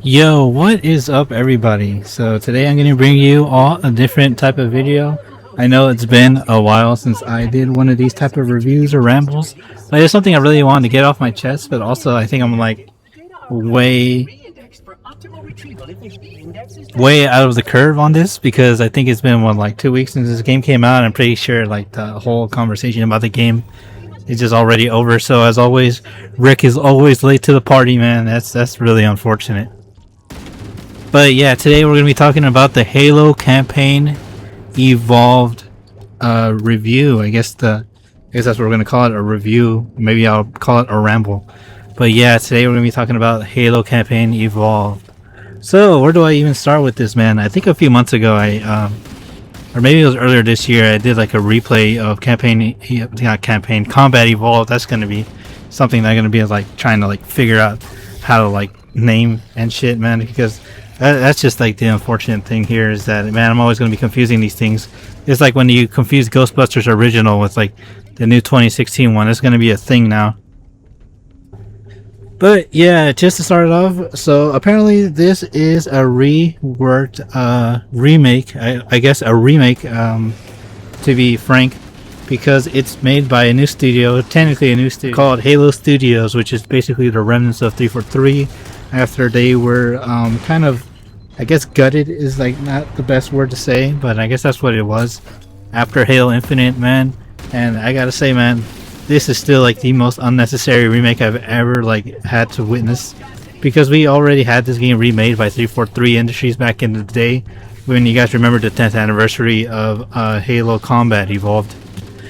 Yo, what is up everybody? So today I'm going to bring you all a different type of video. I know it's been a while since I did one of these type of reviews or rambles, but it's something I really wanted to get off my chest, but also I think I'm like way out of the curve on this because I think it's been like 2 weeks since this game came out. I'm pretty sure like the whole conversation about the game is just already over. So as always, Rick is always late to the party, man. That's really unfortunate. But yeah, today we're going to be talking about the Halo campaign evolved review. I guess that's what we're going to call it, a review. Maybe I'll call it a ramble. But yeah, today we're going to be talking about Halo campaign evolved. So where do I even start with this, man? I think a few months ago or maybe it was earlier this year, I did like a replay of Combat Evolved. That's going to be something that I'm going to be like trying to like figure out how to like name and shit, man, because that's just like the unfortunate thing here is that, man, I'm always going to be confusing these things. It's like when you confuse Ghostbusters original with like the new 2016 one. It's going to be a thing now. But yeah, just to start it off, so apparently this is a reworked remake. I guess a remake, to be frank, because it's made by a new studio, technically a new studio called Halo Studios, which is basically the remnants of 343 after they were kind of, I guess gutted is like not the best word to say, but I guess that's what it was after Halo Infinite, man. And I gotta say, man, this is still like the most unnecessary remake I've ever like had to witness, because we already had this game remade by 343 Industries back in the day when you guys remember the 10th anniversary of Halo Combat Evolved,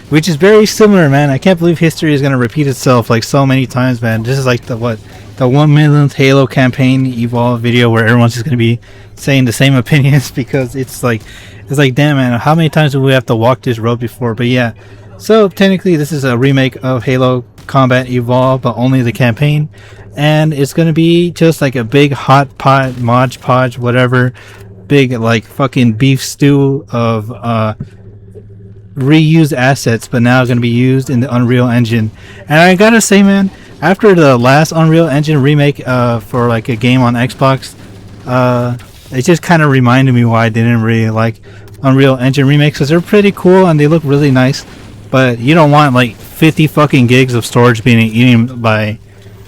which is very similar, man. I can't believe history is going to repeat itself like so many times, man. This is like the 1 millionth Halo campaign evolved video where everyone's just going to be saying the same opinions because it's like damn, man, how many times do we have to walk this road before? But yeah, so technically this is a remake of Halo Combat Evolved, but only the campaign, and it's going to be just like a big hot pot modge podge whatever, big like fucking beef stew of reused assets, but now going to be used in the Unreal Engine. And I gotta say, man, after the last Unreal Engine remake for like a game on Xbox, it just kind of reminded me why I didn't really like Unreal Engine remakes, because they're pretty cool and they look really nice, but you don't want like 50 fucking gigs of storage being eaten by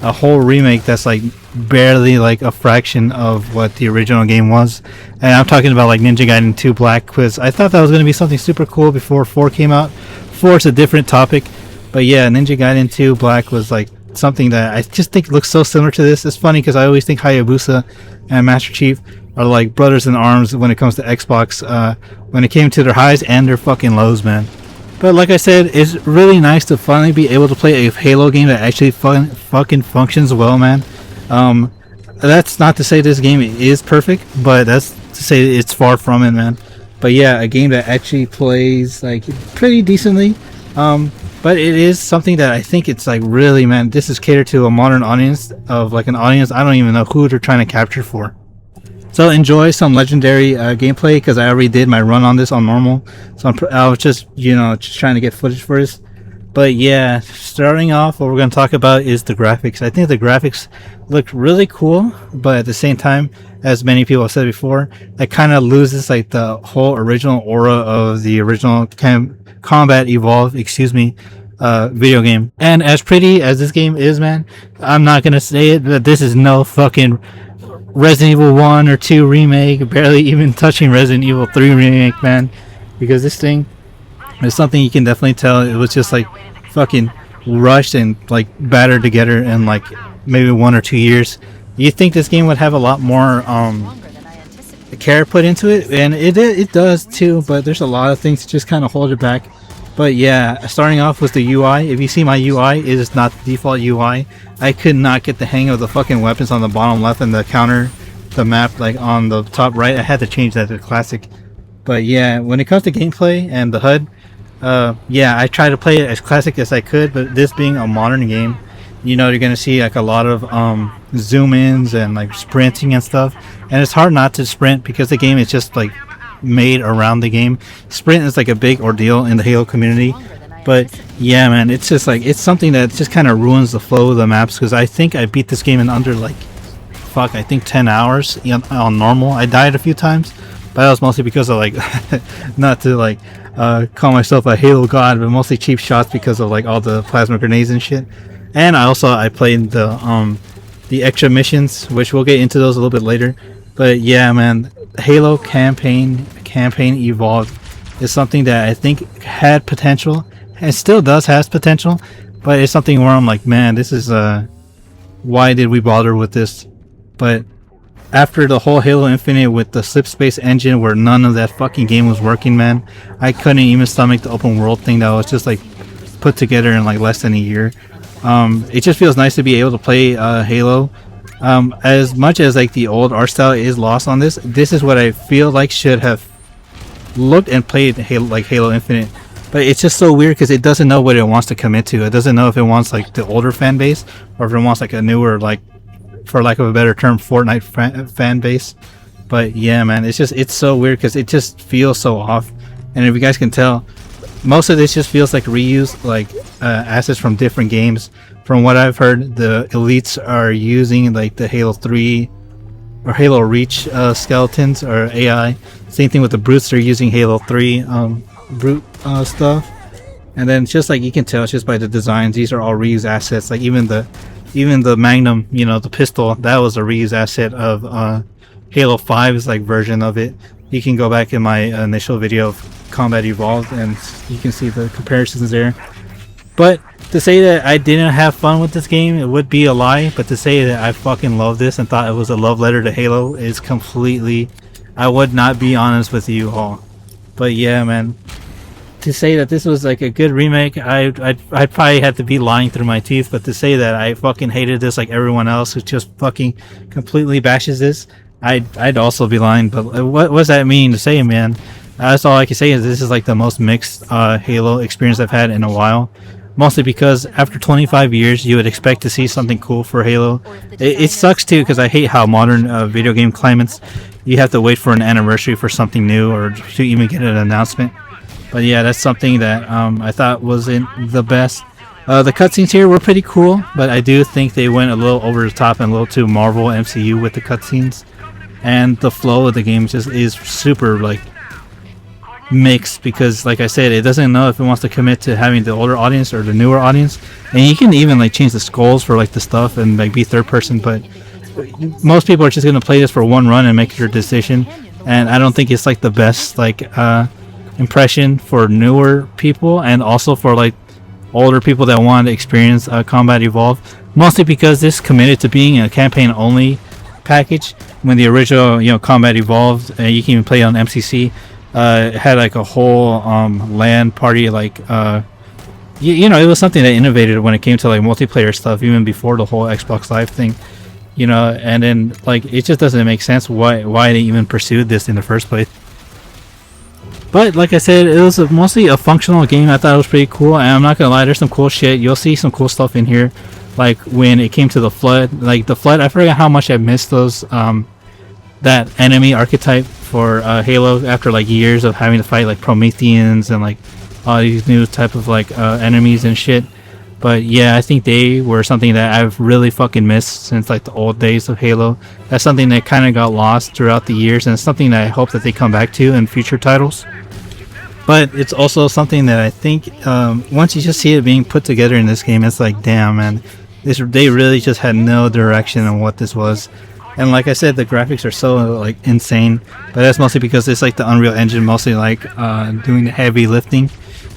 a whole remake that's like barely like a fraction of what the original game was. And I'm talking about like Ninja Gaiden 2 Black, because I thought that was going to be something super cool before 4 came out. 4 is a different topic, but yeah, Ninja Gaiden 2 Black was like something that I just think looks so similar to this. It's funny because I always think Hayabusa and Master Chief are like brothers in arms when it comes to Xbox, when it came to their highs and their fucking lows, man. But like I said, it's really nice to finally be able to play a Halo game that actually fucking functions well, man. That's not to say this game is perfect, but that's to say it's far from it, man. But yeah, a game that actually plays like pretty decently. But it is something that I think it's like really, man, this is catered to a modern audience of like an audience I don't even know who they're trying to capture for. So enjoy some legendary gameplay, because I already did my run on this on normal. So I was just, just trying to get footage for this. But yeah, starting off, what we're going to talk about is the graphics. I think the graphics look really cool, but at the same time, as many people have said before, it kind of loses like the whole original aura of the original Combat Evolved, video game. And as pretty as this game is, man, I'm not going to say it, but this is no fucking Resident Evil 1 or 2 remake, barely even touching Resident Evil 3 remake, man, because this thing is something you can definitely tell it was just like fucking rushed and like battered together in like maybe 1 or 2 years. You think this game would have a lot more care put into it, and it does too, but there's a lot of things to just kind of hold it back. But yeah, starting off with the UI, if you see my UI, it is not the default UI. I could not get the hang of the fucking weapons on the bottom left and the map like on the top right. I had to change that to classic. But yeah, when it comes to gameplay and the HUD, yeah, I tried to play it as classic as I could, but this being a modern game, you're gonna see like a lot of zoom ins and like sprinting and stuff, and it's hard not to sprint because the game is just like made around the game. Sprint is like a big ordeal in the Halo community, But yeah, man, it's just like, it's something that just kind of ruins the flow of the maps, because I think I beat this game in under like fuck, I think 10 hours on normal. I died a few times, but that was mostly because of like not to like call myself a Halo god, but mostly cheap shots because of like all the plasma grenades and shit. And I played the extra missions, which we'll get into those a little bit later. But yeah, man, Halo campaign evolved is something that I think had potential and still has potential, but it's something where I'm like, man, this is why did we bother with this? But after the whole Halo Infinite with the slipspace engine where none of that fucking game was working, man, I couldn't even stomach the open world thing that was just like put together in like less than a year. It just feels nice to be able to play Halo. As much as like the old art style is lost on this is what I feel like should have looked and played Halo Infinite. But it's just so weird because it doesn't know what it wants to commit to. It doesn't know if it wants like the older fan base or if it wants like a newer, like, for lack of a better term, Fortnite fan base. But yeah, man, it's so weird because it just feels so off. And if you guys can tell, most of this just feels like reused like assets from different games. From what I've heard, the elites are using like the Halo 3 or Halo Reach skeletons or AI. Same thing with the brutes, they're using Halo 3 brute stuff. And then just like you can tell just by the designs, these are all reused assets. Like even the Magnum, you know, the pistol, that was a reused asset of Halo 5's like version of it. You can go back in my initial video of Combat Evolved and you can see the comparisons there. But to say that I didn't have fun with this game, it would be a lie. But to say that I fucking love this and thought it was a love letter to Halo is completely, I would not be honest with you all. But yeah, man, to say that this was like a good remake, I'd probably have to be lying through my teeth. But to say that I fucking hated this like everyone else who just fucking completely bashes this, I'd also be lying. But what does that mean to say, man? That's all I can say is this is like the most mixed Halo experience I've had in a while. Mostly because after 25 years, you would expect to see something cool for Halo. It sucks too because I hate how modern video game climates, you have to wait for an anniversary for something new or to even get an announcement. But yeah, that's something that I thought wasn't the best. The cutscenes here were pretty cool, but I do think they went a little over the top and a little too Marvel MCU with the cutscenes. And the flow of the game just is super like mixed because, like I said, it doesn't know if it wants to commit to having the older audience or the newer audience. And you can even like change the skulls for like the stuff and like be third person, but most people are just gonna play this for one run and make their decision. And I don't think it's like the best like impression for newer people and also for like older people that want to experience Combat Evolved, mostly because this committed to being a campaign only package when the original, you know, Combat Evolved, you can even play on MCC, had like a whole LAN party, like you know, it was something that innovated when it came to like multiplayer stuff even before the whole Xbox Live thing, you know. And then like it just doesn't make sense why they even pursued this in the first place. But like I said, it was mostly a functional game. I thought it was pretty cool, and I'm not gonna lie, there's some cool shit. You'll see some cool stuff in here, like when it came to the Flood. Like the Flood, I forgot how much I missed those that enemy archetype for Halo after like years of having to fight like Prometheans and like all these new type of like enemies and shit. But yeah, I think they were something that I've really fucking missed since like the old days of Halo. That's something that kind of got lost throughout the years, and it's something that I hope that they come back to in future titles. But it's also something that I think once you just see it being put together in this game, it's like, damn, man, they really just had no direction on what this was. And like I said, the graphics are so like insane, but that's mostly because it's like the Unreal Engine mostly like doing the heavy lifting.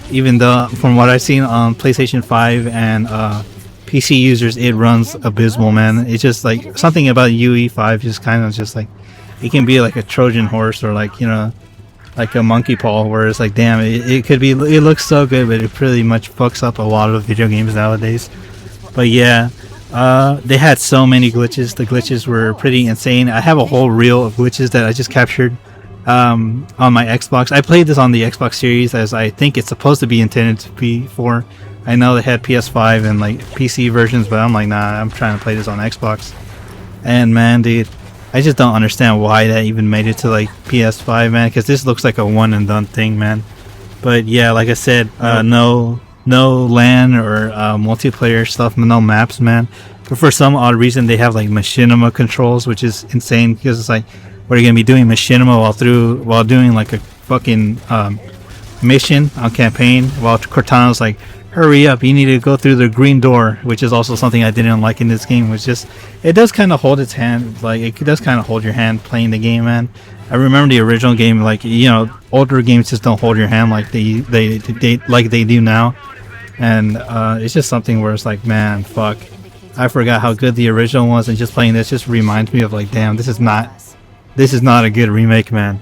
Even though from what I've seen on PlayStation 5 and PC users, it runs abysmal, man. It's just like something about UE5 just kind of just like, it can be like a Trojan horse or like, you know, like a monkey paw, where it's like, damn, it could be, it looks so good, but it pretty much fucks up a lot of video games nowadays. But yeah, they had so many glitches. The glitches were pretty insane. I have a whole reel of glitches that I just captured on my Xbox. I played this on the Xbox Series, as I think it's supposed to be intended to be for. I know they had PS5 and like PC versions, but I'm like, nah, I'm trying to play this on Xbox. And man, dude, I just don't understand why that even made it to like PS5, man, because this looks like a one and done thing, man. But yeah, like I said, no LAN or multiplayer stuff, no maps, man. but for some odd reason they have like machinima controls, which is insane because it's like, what are you gonna be doing machinima while doing like a fucking mission on campaign, while Cortana's like, hurry up, you need to go through the green door, which is also something I didn't like in this game. Was just, it does kind of hold its hand, like it does kind of hold your hand playing the game, man. I remember the original game, like, you know, older games just don't hold your hand like they like they do now, and it's just something where it's like, man, fuck, I forgot how good the original was, and just playing this just reminds me of like, damn, this is not a good remake, man.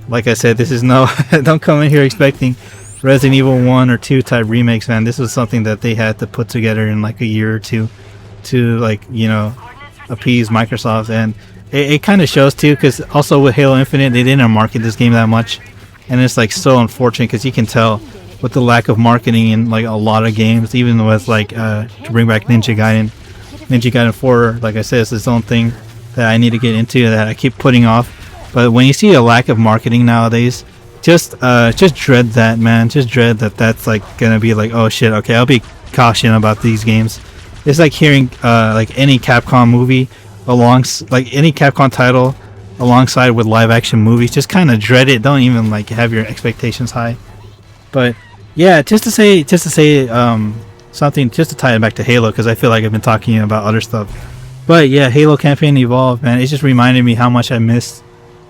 Like I said, this is no don't come in here expecting Resident Evil 1 or 2 type remakes, man. This was something that they had to put together in like a year or two to, like, you know, appease Microsoft. And it kind of shows too, because also with Halo Infinite, they didn't market this game that much, and it's like so unfortunate because you can tell with the lack of marketing in like a lot of games, even with like to bring back Ninja Gaiden 4, like I said, it's its own thing that I need to get into that I keep putting off. But when you see a lack of marketing nowadays, just dread that, man. Just dread that that's like gonna be like, oh shit, okay, I'll be cautious about these games. It's like hearing like any Capcom movie like any Capcom title alongside with live action movies. Just kind of dread it. Don't even like have your expectations high. But yeah, just to say something, just to tie it back to Halo, because I feel like I've been talking about other stuff. But yeah, Halo Campaign Evolved, man, it just reminded me how much I missed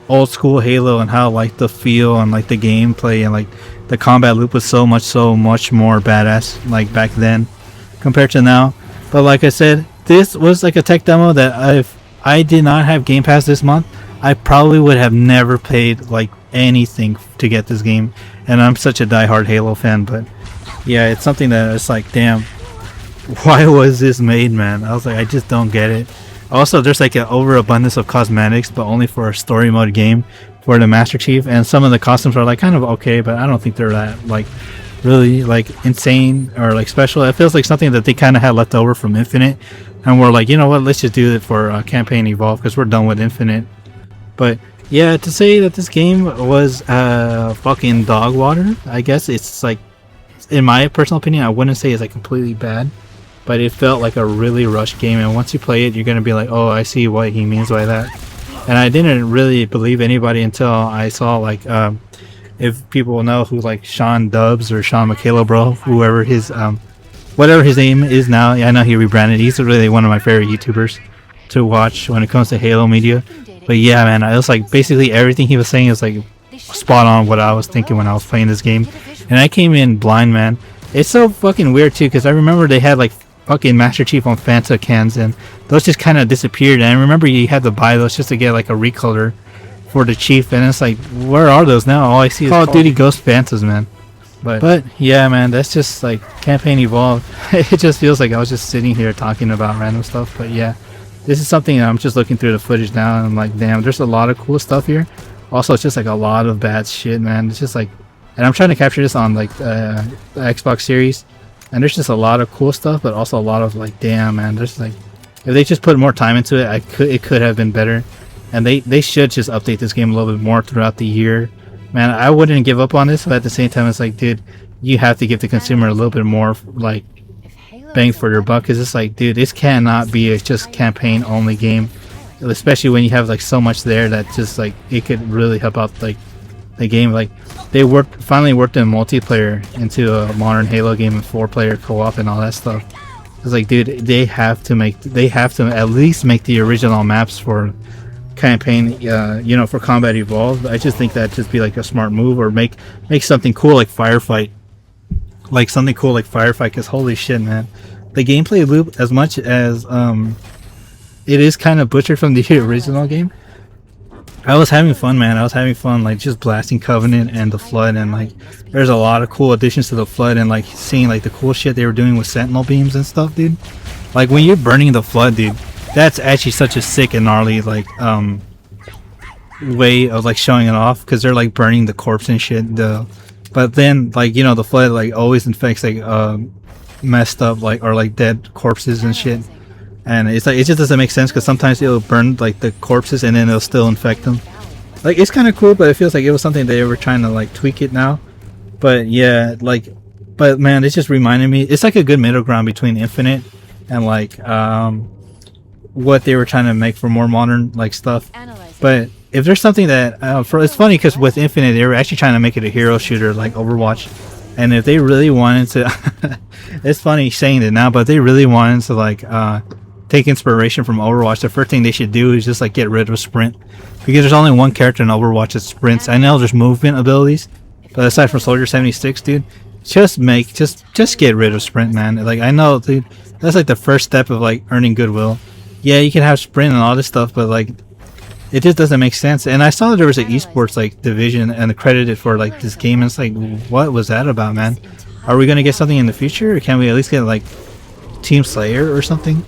old school Halo, and how like the feel and like the gameplay and like the combat loop was so much more badass like back then compared to now. But like I said, this was like a tech demo that if I did not have Game Pass this month, I probably would have never paid like anything to get this game. And I'm such a diehard Halo fan, but yeah, it's something that it's like, damn, why was this made, man? I was like, I just don't get it. Also, there's like an overabundance of cosmetics, but only for a story mode game for the Master Chief, and some of the costumes are like kind of okay, but I don't think they're that like really like insane or like special. It feels like something that they kind of had left over from Infinite, and we're like, you know what, let's just do it for Campaign Evolve because we're done with Infinite. But yeah, to say that this game was fucking dog water, I guess it's like, in my personal opinion, I wouldn't say it's like completely bad. But it felt like a really rushed game, and once you play it, you're gonna be like, oh, I see what he means by that. And I didn't really believe anybody until I saw like, if people know who like Sean Dubs or Sean McHalo, bro, whoever his whatever his name is now. Yeah, I know he rebranded. He's really one of my favorite YouTubers to watch when it comes to Halo media. But yeah, man, I was like, basically everything he was saying is like spot on what I was thinking when I was playing this game, and I came in blind, man. It's so fucking weird too, because I remember they had like fucking Master Chief on Fanta cans, and those just kind of disappeared. And I remember you had to buy those just to get like a recolor for the Chief, and it's like, where are those now? All I see is Call of Duty Ghost Fantas, man. But yeah, man, that's just like Campaign Evolved. It just feels like I was just sitting here talking about random stuff. But yeah, this is something I'm just looking through the footage now, and I'm like, damn, there's a lot of cool stuff here. Also, it's just like a lot of bad shit, man. It's just like, and I'm trying to capture this on like the Xbox Series, and there's just a lot of cool stuff, but also a lot of like, damn, man, there's like, if they just put more time into it, it could have been better. And they should just update this game a little bit more throughout the year. Man, I wouldn't give up on this, but at the same time, it's like, dude, you have to give the consumer a little bit more like bang for your buck, because it's like, dude, this cannot be a just campaign only game, especially when you have like so much there that just like it could really help out like the game. Like they finally worked in multiplayer into a modern Halo game and 4-player co-op and all that stuff. It's like, dude, they have to at least make the original maps for campaign, you know, for Combat Evolved. I just think that'd just be like a smart move, or make something cool like Firefight, because holy shit, man, the gameplay loop, as much as it is kind of butchered from the original game, I was having fun, man. I was having fun, like just blasting Covenant and the Flood, and like there's a lot of cool additions to the Flood, and like seeing like the cool shit they were doing with Sentinel beams and stuff, dude. Like when you're burning the Flood, dude, that's actually such a sick and gnarly like way of like showing it off, because they're like burning the corpse and shit. But then like, you know, the Flood like always infects like messed up like or like dead corpses and shit. And it's like, it just doesn't make sense, because sometimes it'll burn like the corpses and then it'll still infect them. Like it's kind of cool, but it feels like it was something they were trying to like tweak it now. But yeah, like, but man, it just reminded me, it's like a good middle ground between Infinite and like what they were trying to make for more modern like stuff. But if there's something that it's funny because with Infinite they were actually trying to make it a hero shooter like Overwatch, and if they really wanted to, it's funny saying it now, but if they really wanted to like take inspiration from Overwatch, the first thing they should do is just like get rid of sprint, because there's only one character in Overwatch that sprints. I know there's movement abilities, but aside from Soldier 76, dude, just get rid of sprint, man. Like I know, dude, that's like the first step of like earning goodwill. Yeah, you can have sprint and all this stuff, but like it just doesn't make sense. And I saw that there was an esports like division and accredited for like this game, and it's like, what was that about, man? Are we gonna get something in the future, or can we at least get like Team Slayer or something?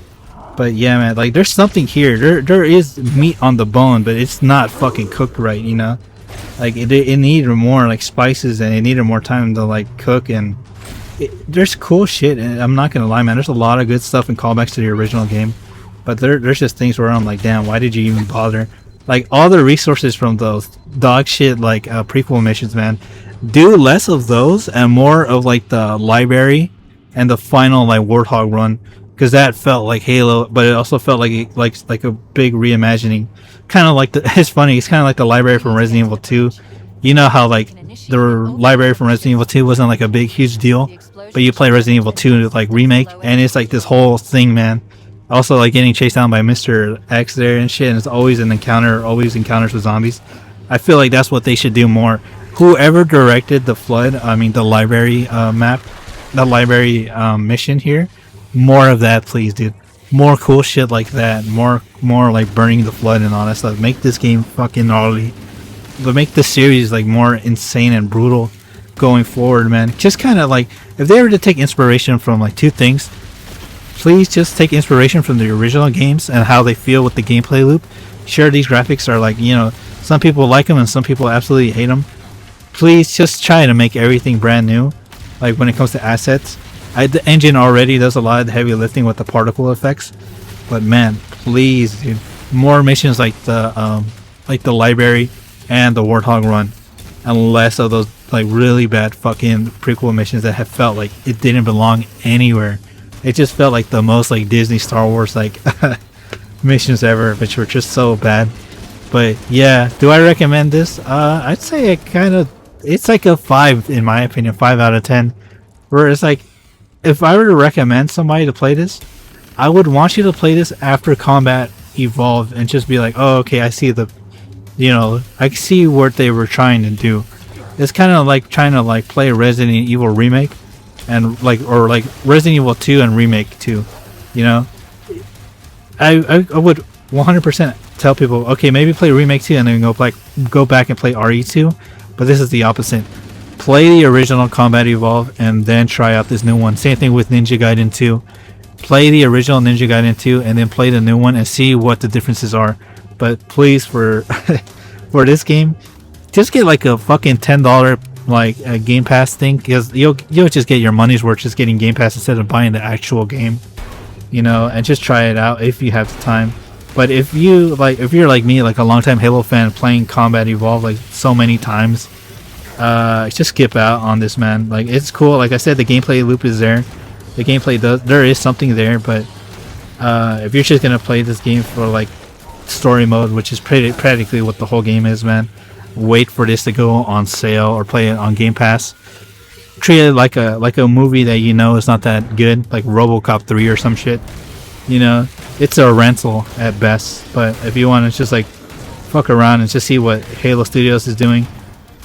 But yeah, man, like there's something here. There is meat on the bone, but it's not fucking cooked right, you know. Like it needed more like spices, and it needed more time to like cook. And there's cool shit, and I'm not gonna lie, man, there's a lot of good stuff and callbacks to the original game. But there's just things where I'm like, damn, why did you even bother? Like all the resources from those dog shit like prequel missions, man, do less of those and more of like the library and the final like Warthog run, because that felt like Halo, but it also felt like a big reimagining, kind of like it's funny, it's kind of like the library from Resident Evil 2. You know how like the library from Resident Evil 2 wasn't like a big huge deal, but you play Resident Evil 2 like remake, and it's like this whole thing, man. Also like getting chased down by Mr. X there and shit, and it's always an encounter, always encounters with zombies. I feel like that's what they should do more. Whoever directed the flood, I mean the library map, the library mission here, more of that please, dude. More cool shit like that, more like burning the flood and all that stuff. Make this game fucking gnarly, but make the series like more insane and brutal going forward, man. Just kind of like, if they were to take inspiration from like two things, please just take inspiration from the original games and how they feel with the gameplay loop. Sure, these graphics are like, you know, some people like them and some people absolutely hate them. Please just try to make everything brand new. Like when it comes to assets, the engine already does a lot of the heavy lifting with the particle effects, but man, please, dude, more missions like the library and the Warthog run, and less of those like really bad fucking prequel missions that have felt like it didn't belong anywhere. It just felt like the most like Disney Star Wars like missions ever, which were just so bad. But yeah, do I recommend this? I'd say it's like a 5 in my opinion, 5 out of 10. Where it's like, if I were to recommend somebody to play this, I would want you to play this after Combat Evolved and just be like, oh, okay, I see I see what they were trying to do. It's kind of like trying to like play Resident Evil Remake and or Resident Evil 2 and Remake 2, you know. I would 100% tell people, okay, maybe play Remake 2 and then go back and play RE2, but this is the opposite. Play the original Combat Evolved and then try out this new one. Same thing with Ninja Gaiden 2. Play the original Ninja Gaiden 2 and then play the new one and see what the differences are. But please, for for this game, just get like a fucking $10 like a Game Pass thing, because you'll just get your money's worth just getting Game Pass instead of buying the actual game, you know, and just try it out if you have the time. But if you're like me, like a longtime Halo fan, playing Combat Evolved like so many times, just skip out on this, man. Like, it's cool, like I said, the gameplay loop is there, there is something there, but if you're just gonna play this game for like story mode, which is practically what the whole game is, man, wait for this to go on sale or play it on Game Pass. Treat it like a movie that you know is not that good, like RoboCop 3 or some shit, you know. It's a rental at best. But if you want to just like fuck around and just see what Halo Studios is doing,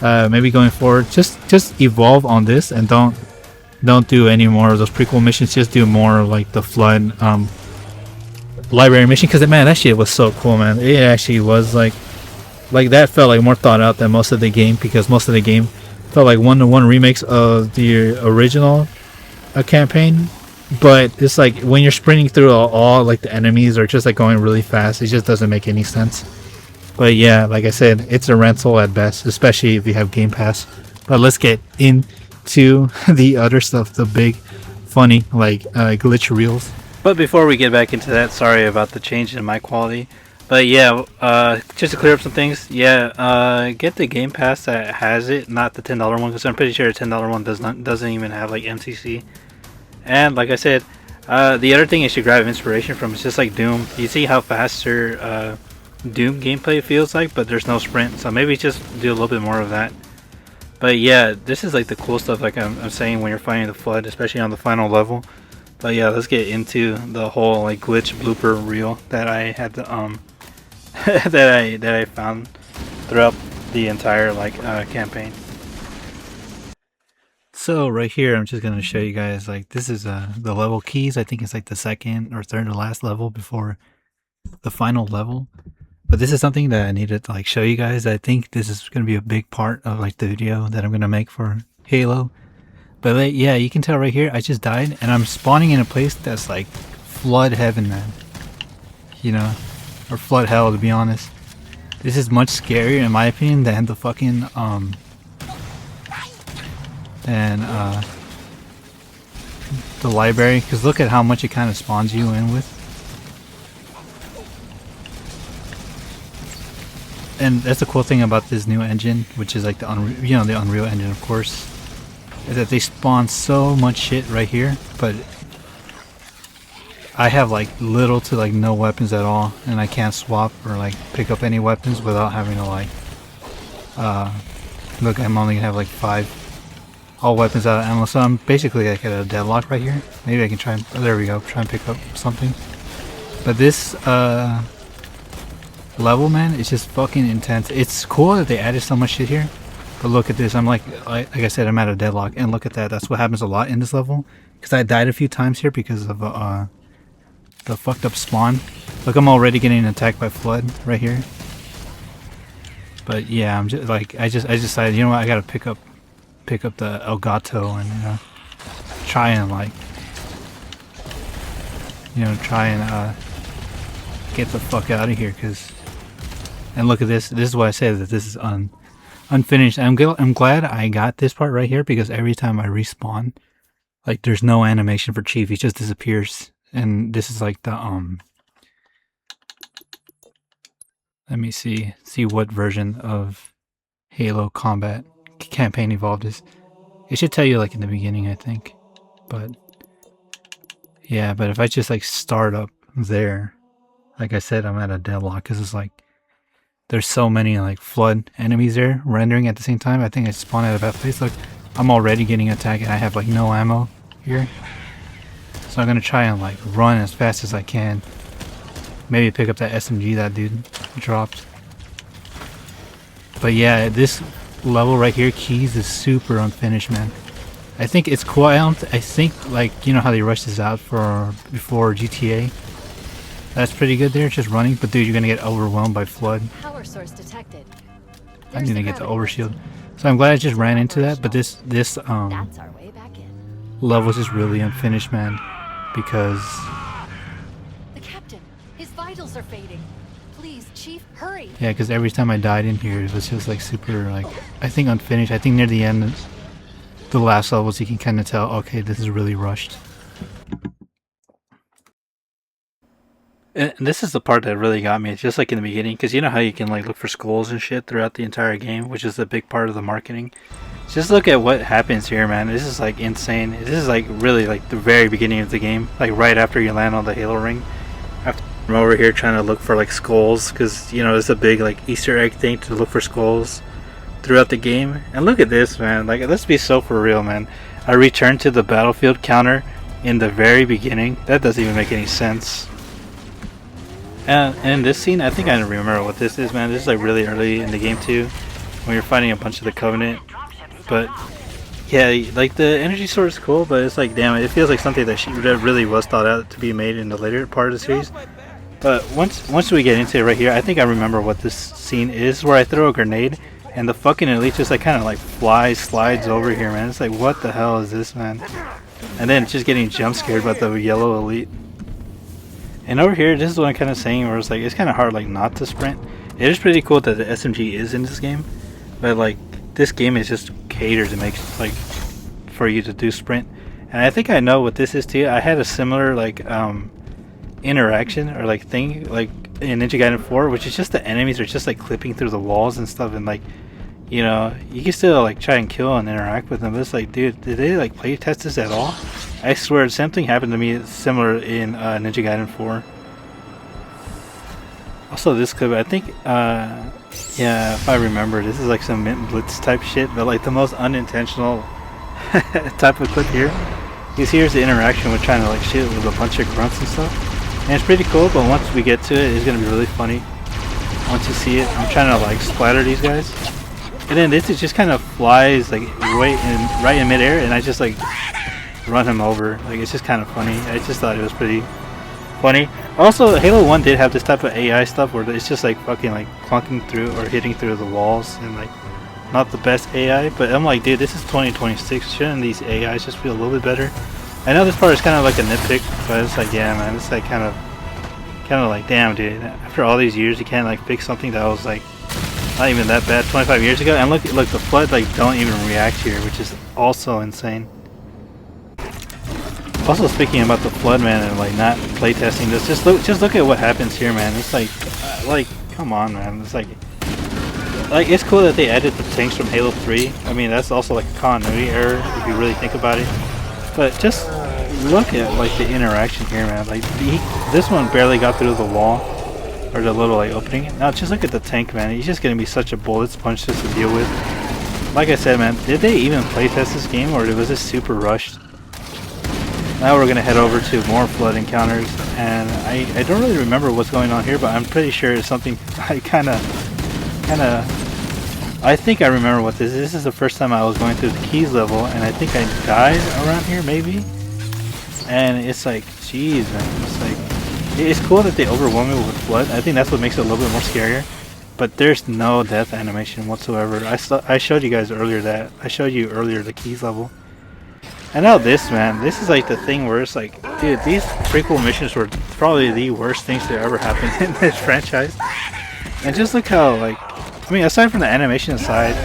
maybe going forward, just evolve on this and don't do any more of those prequel missions. Just do more of like the Flood library mission, because man, that shit was so cool, man. It actually was like that felt like more thought out than most of the game, because most of the game felt like one-to-one remakes of the original campaign. But it's like when you're sprinting through all like the enemies are just like going really fast, it just doesn't make any sense. But yeah, like I said, it's a rental at best, especially if you have Game Pass. But let's get into the other stuff, the big funny like glitch reels. But before we get back into that, sorry about the change in mic quality. But yeah, just to clear up some things, get the Game Pass that has it, not the $10 one, because I'm pretty sure the $10 one doesn't even have like MCC. And like I said, The other thing I should grab inspiration from is just like Doom. You see how faster Doom gameplay feels like, but there's no sprint, so maybe just do a little bit more of that. But yeah, this is like the cool stuff, like I'm saying, when you're fighting the Flood, especially on the final level. But yeah, let's get into the whole like glitch blooper reel that I had to that I found throughout the entire like campaign. So right here, I'm just gonna show you guys, like, this is the level keys. I think it's like the second or third to last level before the final level. But this is something that I needed to like show you guys. I think this is gonna be a big part of like the video that I'm gonna make for Halo. But like, yeah, you can tell right here, I just died, and I'm spawning in a place that's like flood heaven, man. You know, or flood hell, to be honest. This is much scarier, in my opinion, than the fucking the library. Because look at how much it kind of spawns you in with. And that's the cool thing about this new engine, which is like the the Unreal Engine, of course, is that they spawn so much shit right here, but I have like little to like no weapons at all, and I can't swap or like pick up any weapons without having to like look, I'm only gonna have like 5 all weapons out of ammo, so I'm basically like at a deadlock right here. Maybe I can try and, oh, there we go, try and pick up something. But this level, man, it's just fucking intense. It's cool that they added so much shit here, but look at this. I'm like I said, I'm at a deadlock, and look at that. That's what happens a lot in this level, because I died a few times here because of the fucked up spawn. Look, I'm already getting attacked by Flood right here. But yeah, I'm just like, I just decided, you know what, I gotta pick up the Elgato and try and like, try and get the fuck out of here. Cause, and look at this. This is why I say that this is unfinished. I'm glad I got this part right here, because every time I respawn, like, there's no animation for Chief. He just disappears. And this is like the let me see what version of Halo Combat Campaign Evolved is. It should tell you like in the beginning, I think. But yeah, but if I just like start up there, like I said, I'm at a deadlock, because it's like there's so many like Flood enemies there rendering at the same time. I think I spawned at a bad place. Look, I'm already getting attacked, and I have like no ammo here. So I'm gonna try and like run as fast as I can. Maybe pick up that SMG that dude dropped. But yeah, this level right here, Keys, is super unfinished, man. I think it's cool. I think, like, you know how they rushed this out before GTA. That's pretty good there, just running. But dude, you're gonna get overwhelmed by Flood. Power source detected. I need to get the overshield. So I'm glad I just ran into that. But this That's our way back in. level is just really unfinished, man. Because The captain, his vitals are fading. Please, Chief, hurry. yeah, because every time I died in here, it was just like super, like, I think unfinished. I think near the end, the last levels, you can kind of tell, okay, this is really rushed. And this is the part that really got me. It's just like in the beginning, because you know how you can like look for skulls and shit throughout the entire game, which is a big part of the marketing. Just look at what happens here, man. This is like insane. This is like really like the very beginning of the game, like right after you land on the Halo ring. After I'm over here trying to look for like skulls, because you know it's a big like Easter egg thing to look for skulls throughout the game. And look at this, man. Like, let's be so for real, man. I returned to the battlefield counter in the very beginning. That doesn't even make any sense. And in this scene, I think I remember what this is, man. This is like really early in the game too, when you're fighting a bunch of the Covenant. But yeah, like the energy sword is cool, but it's like, damn, it feels like something that really was thought out to be made in the later part of the series. But once we get into it right here, I think I remember what this scene is, where I throw a grenade and the fucking elite just like kind of like slides over here, man. It's like, what the hell is this, man? And then just getting jump scared by the yellow elite. And over here, this is what I'm kind of saying, where it's like, it's kind of hard like not to sprint. It is pretty cool that the SMG is in this game, but like this game is just catered to make like for you to do sprint. And I think I know what this is too. I had a similar like interaction or like thing like in Ninja Gaiden 4, which is just the enemies are just like clipping through the walls and stuff, and like, you know, you can still like try and kill and interact with them, but it's like, dude, did they like play test this at all? I swear, something happened to me similar in Ninja Gaiden 4. Also, this clip, I think, yeah, if I remember, this is like some Mint Blitz type shit, but like the most unintentional type of clip here. Because here's the interaction with trying to like shoot with a bunch of grunts and stuff. And it's pretty cool, but once we get to it, it's gonna be really funny. Once you see it, I'm trying to like splatter these guys. And then this is just kind of flies like right in midair, and I just like run him over. Like, it's just kind of funny. I just thought it was pretty funny. Also, Halo 1 did have this type of AI stuff where it's just like fucking like clunking through or hitting through the walls and like not the best AI, but I'm like, dude, this is 2026. Shouldn't these AIs just be a little bit better? I know this part is kind of like a nitpick, but it's like, yeah, man, it's like kind of like, damn, dude. After all these years, you can't like fix something that was like not even that bad 25 years ago. And look, the flood like don't even react here, which is also insane. Also, speaking about the flood, man, and like not playtesting this, just look at what happens here, man. It's like come on, man. It's like it's cool that they added the tanks from Halo 3. I mean, that's also like a continuity error if you really think about it. But just look at like the interaction here, man. Like this one barely got through the wall or the little like opening. Now just look at the tank, man. He's just gonna be such a bullet sponge just to deal with. Like I said, man, did they even playtest this game, or was this super rushed? Now we're gonna head over to more flood encounters, and I don't really remember what's going on here, but I'm pretty sure it's something I I think I remember what this is. This is the first time I was going through the keys level, and I think I died around here maybe. And it's like, jeez, man, it's like, it's cool that they overwhelm me with flood. I think that's what makes it a little bit more scarier. But there's no death animation whatsoever. I showed you guys earlier that I showed you earlier the keys level. And now this, man, this is like the thing where it's like, dude, these prequel missions were probably the worst things that ever happened in this franchise. And just look how, like, I mean, aside from the animation aside,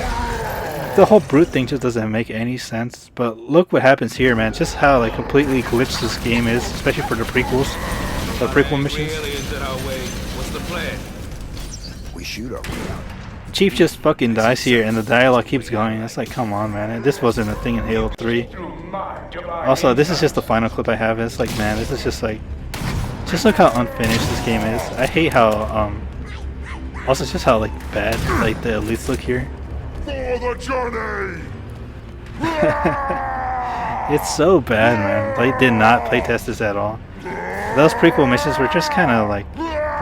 the whole brute thing just doesn't make any sense. But look what happens here, man. Just how like completely glitched this game is, especially for the prequels, the prequel missions. We shoot our way out. Chief just fucking dies here, and the dialogue keeps going. It's like, come on, man. This wasn't a thing in Halo 3. Also, this is just the final clip I have. It's like, man, this is just like, just look how unfinished this game is. I hate how, also just how like bad like the elites look here. For the journey. It's so bad, man. They did not playtest this at all. Those prequel missions were just kind of like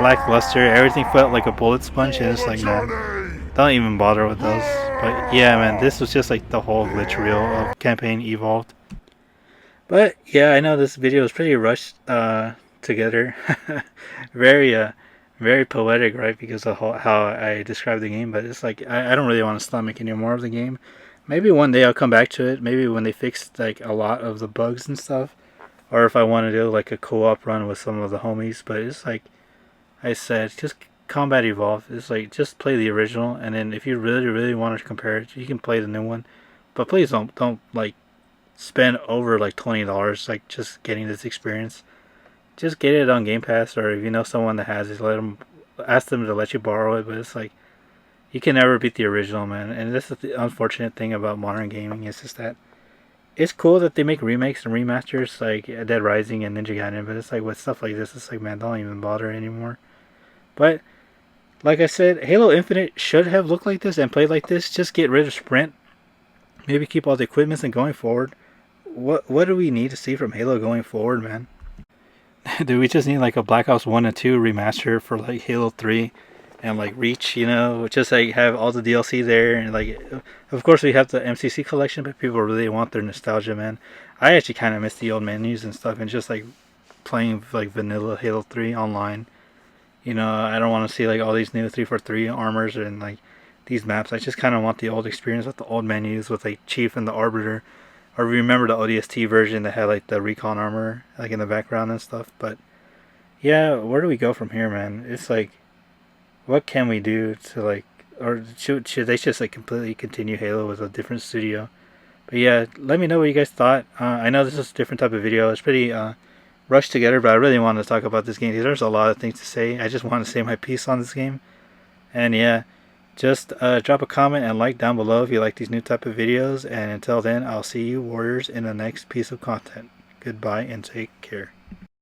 lackluster. Everything felt like a bullet sponge, and it's like, man, don't even bother with those. But yeah, man, this was just like the whole glitch reel of Campaign Evolved. But yeah, I know this video is pretty rushed together. Very poetic, right? Because of how I describe the game. But it's like, I don't really want to stomach any more of the game. Maybe one day I'll come back to it. Maybe when they fix like a lot of the bugs and stuff. Or if I want to do like a co-op run with some of the homies. But it's like I said, just Combat Evolved. It's like, just play the original, and then if you really want to compare it, you can play the new one. But please don't like spend over like $20 like just getting this experience. Just get it on Game Pass, or if you know someone that has it, ask them to let you borrow it. But it's like, you can never beat the original, man. And this is the unfortunate thing about modern gaming, is just that it's cool that they make remakes and remasters like Dead Rising and Ninja Gaiden, but it's like with stuff like this, it's like, man, don't even bother anymore. But like I said, Halo Infinite should have looked like this and played like this. Just get rid of Sprint. Maybe keep all the equipment, and going forward, what do we need to see from Halo going forward, man? Do we just need like a Black Ops 1 and 2 remaster for like Halo 3 and like Reach, you know? Just like have all the DLC there, and like, of course we have the MCC collection, but people really want their nostalgia, man. I actually kind of miss the old menus and stuff, and just like playing like vanilla Halo 3 online. You know, I don't want to see like all these new 343 armors and like these maps. I just kind of want the old experience with the old menus with like Chief and the Arbiter. Or remember the ODST version that had like the recon armor like in the background and stuff. But yeah, where do we go from here, man? It's like, what can we do to like, or should they just like completely continue Halo with a different studio? But yeah, let me know what you guys thought. I know this is a different type of video. It's pretty rushed together, but I really wanted to talk about this game because there's a lot of things to say. I just want to say my piece on this game. And yeah, just drop a comment and like down below if you like these new type of videos. And until then, I'll see you warriors in the next piece of content. Goodbye and take care.